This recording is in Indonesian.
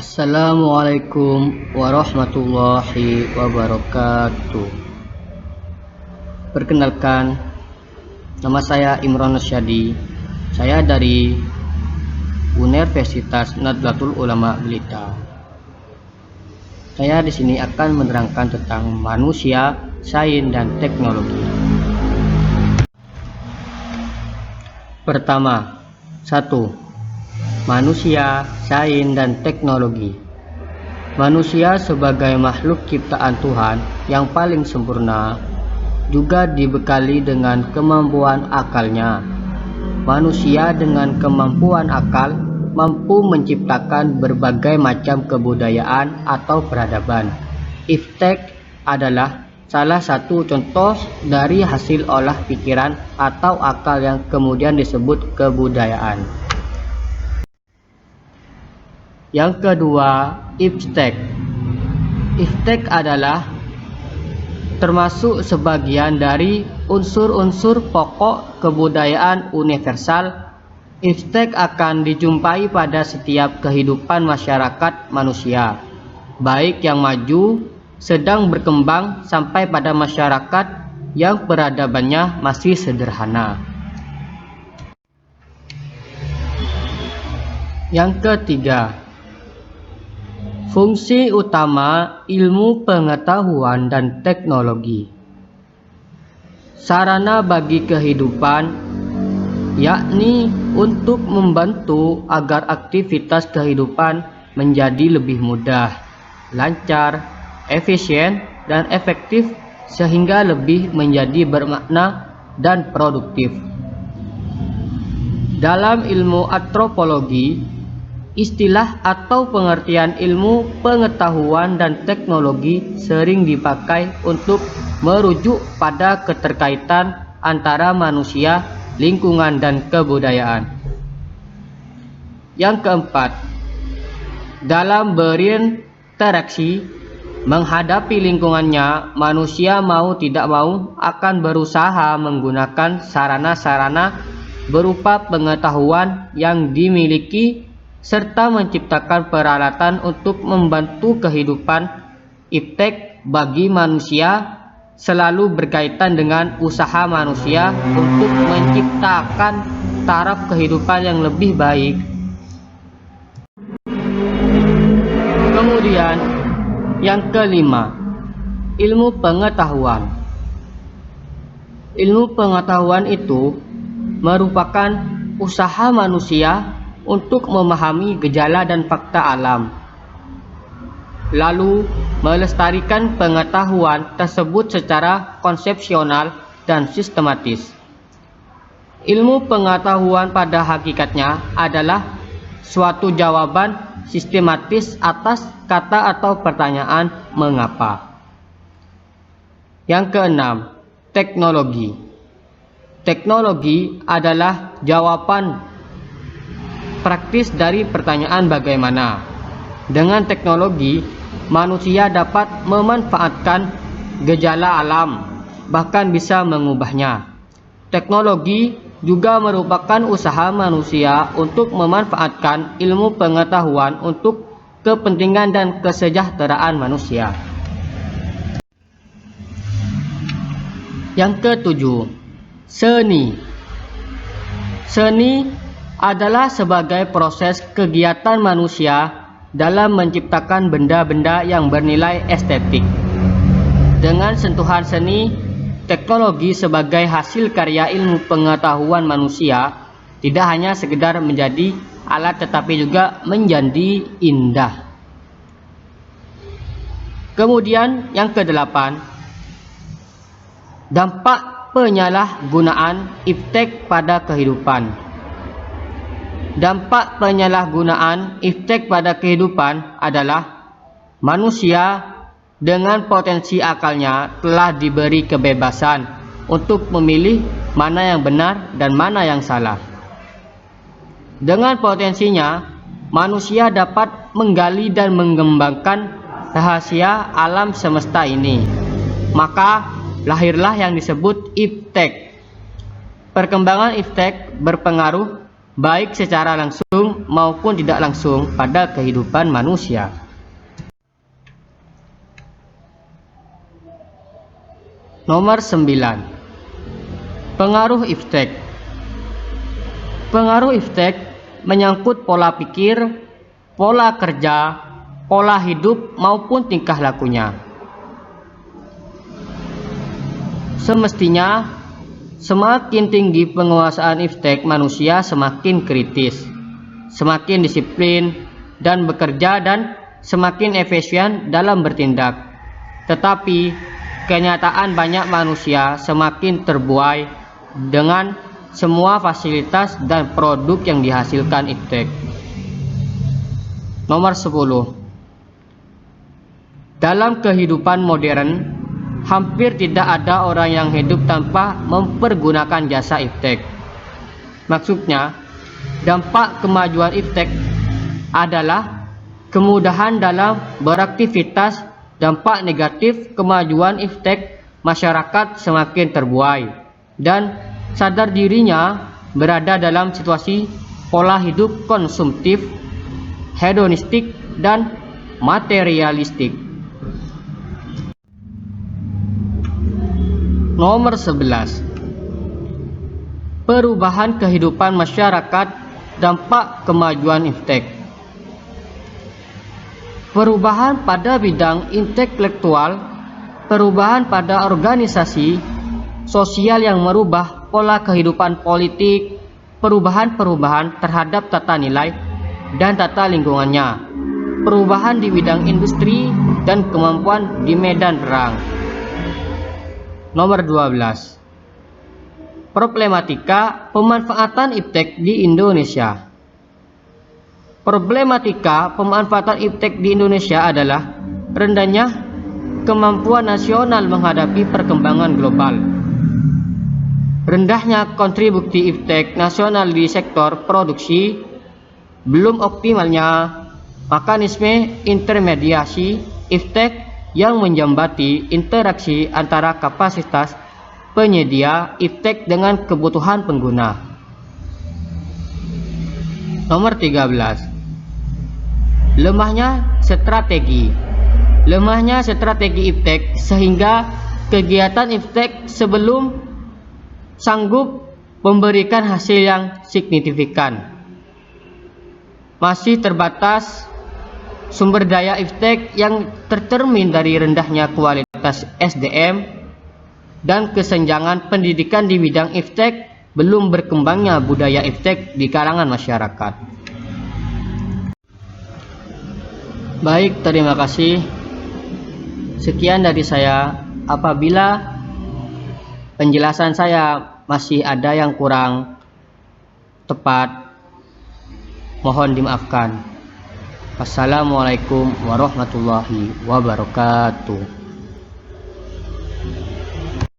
Assalamualaikum warahmatullahi wabarakatuh. Perkenalkan, nama saya Imron Syadi. Saya dari Universitas Nahdlatul Ulama Blitar. Saya di sini akan menerangkan tentang manusia, sains, dan teknologi. Pertama, 1. Manusia, sains, dan teknologi. Manusia sebagai makhluk ciptaan Tuhan yang paling sempurna juga dibekali dengan kemampuan akalnya. Manusia dengan kemampuan akal mampu menciptakan berbagai macam kebudayaan atau peradaban. Iptek adalah salah satu contoh dari hasil olah pikiran atau akal yang kemudian disebut kebudayaan. Yang kedua, iptek. Iptek adalah termasuk sebagian dari unsur-unsur pokok kebudayaan universal. Iptek akan dijumpai pada setiap kehidupan masyarakat manusia, baik yang maju, sedang berkembang, sampai pada masyarakat yang peradabannya masih sederhana. Yang ketiga, fungsi utama ilmu pengetahuan dan teknologi. Sarana bagi kehidupan, yakni untuk membantu agar aktivitas kehidupan menjadi lebih mudah, lancar, efisien, dan efektif sehingga lebih menjadi bermakna dan produktif. Dalam ilmu antropologi, istilah atau pengertian ilmu pengetahuan dan teknologi sering dipakai untuk merujuk pada keterkaitan antara manusia, lingkungan, dan kebudayaan. Yang keempat, dalam berinteraksi menghadapi lingkungannya, manusia mau tidak mau akan berusaha menggunakan sarana-sarana berupa pengetahuan yang dimiliki serta menciptakan peralatan untuk membantu kehidupan. Iptek bagi manusia selalu berkaitan dengan usaha manusia untuk menciptakan taraf kehidupan yang lebih baik. Kemudian yang kelima, ilmu pengetahuan. Ilmu pengetahuan itu merupakan usaha manusia untuk memahami gejala dan fakta alam, lalu melestarikan pengetahuan tersebut secara konsepsional dan sistematis. Ilmu pengetahuan pada hakikatnya adalah suatu jawaban sistematis atas kata atau pertanyaan mengapa. Yang keenam, teknologi. Teknologi adalah jawaban praktis dari pertanyaan bagaimana. Dengan teknologi, manusia dapat memanfaatkan gejala alam, bahkan bisa mengubahnya. Teknologi juga merupakan usaha manusia untuk memanfaatkan ilmu pengetahuan untuk kepentingan dan kesejahteraan manusia. Yang ketujuh, seni. Seni adalah sebagai proses kegiatan manusia dalam menciptakan benda-benda yang bernilai estetik. Dengan sentuhan seni, teknologi sebagai hasil karya ilmu pengetahuan manusia tidak hanya sekedar menjadi alat tetapi juga menjadi indah. Kemudian yang kedelapan, dampak penyalahgunaan iptek pada kehidupan. Dampak penyalahgunaan iptek pada kehidupan adalah manusia dengan potensi akalnya telah diberi kebebasan untuk memilih mana yang benar dan mana yang salah. Dengan potensinya, manusia dapat menggali dan mengembangkan rahasia alam semesta ini. Maka lahirlah yang disebut iptek. Perkembangan iptek berpengaruh baik secara langsung maupun tidak langsung pada kehidupan manusia. Nomor 9. Pengaruh iptek. Pengaruh iptek menyangkut pola pikir, pola kerja, pola hidup maupun tingkah lakunya. Semestinya, semakin tinggi penguasaan iptek manusia semakin kritis, semakin disiplin dan bekerja dan semakin efisien dalam bertindak. Tetapi kenyataan banyak manusia semakin terbuai dengan semua fasilitas dan produk yang dihasilkan iptek. Nomor 10. Dalam kehidupan modern, hampir tidak ada orang yang hidup tanpa mempergunakan jasa iptek. Maksudnya, dampak kemajuan iptek adalah kemudahan dalam beraktivitas. Dampak negatif kemajuan iptek, masyarakat semakin terbuai dan sadar dirinya berada dalam situasi pola hidup konsumtif, hedonistik, dan materialistik. Nomor 11. Perubahan kehidupan masyarakat, dampak kemajuan iptek. Perubahan pada bidang intelektual, perubahan pada organisasi sosial yang merubah pola kehidupan politik, perubahan-perubahan terhadap tata nilai dan tata lingkungannya, perubahan di bidang industri dan kemampuan di medan perang. Nomor 12. Problematika pemanfaatan iptek di Indonesia. Problematika pemanfaatan iptek di Indonesia adalah rendahnya kemampuan nasional menghadapi perkembangan global, rendahnya kontribusi iptek nasional di sektor produksi, belum optimalnya mekanisme intermediasi iptek yang menjembati interaksi antara kapasitas penyedia iptek dengan kebutuhan pengguna. Nomor 13. Lemahnya strategi iptek sehingga kegiatan iptek sebelum sanggup memberikan hasil yang signifikan. Masih terbatas sumber daya iptek yang tercermin dari rendahnya kualitas SDM dan kesenjangan pendidikan di bidang iptek, belum berkembangnya budaya iptek di kalangan masyarakat. Baik, terima kasih. Sekian dari saya. Apabila penjelasan saya masih ada yang kurang tepat, mohon dimaafkan. Wassalamualaikum warahmatullahi wabarakatuh.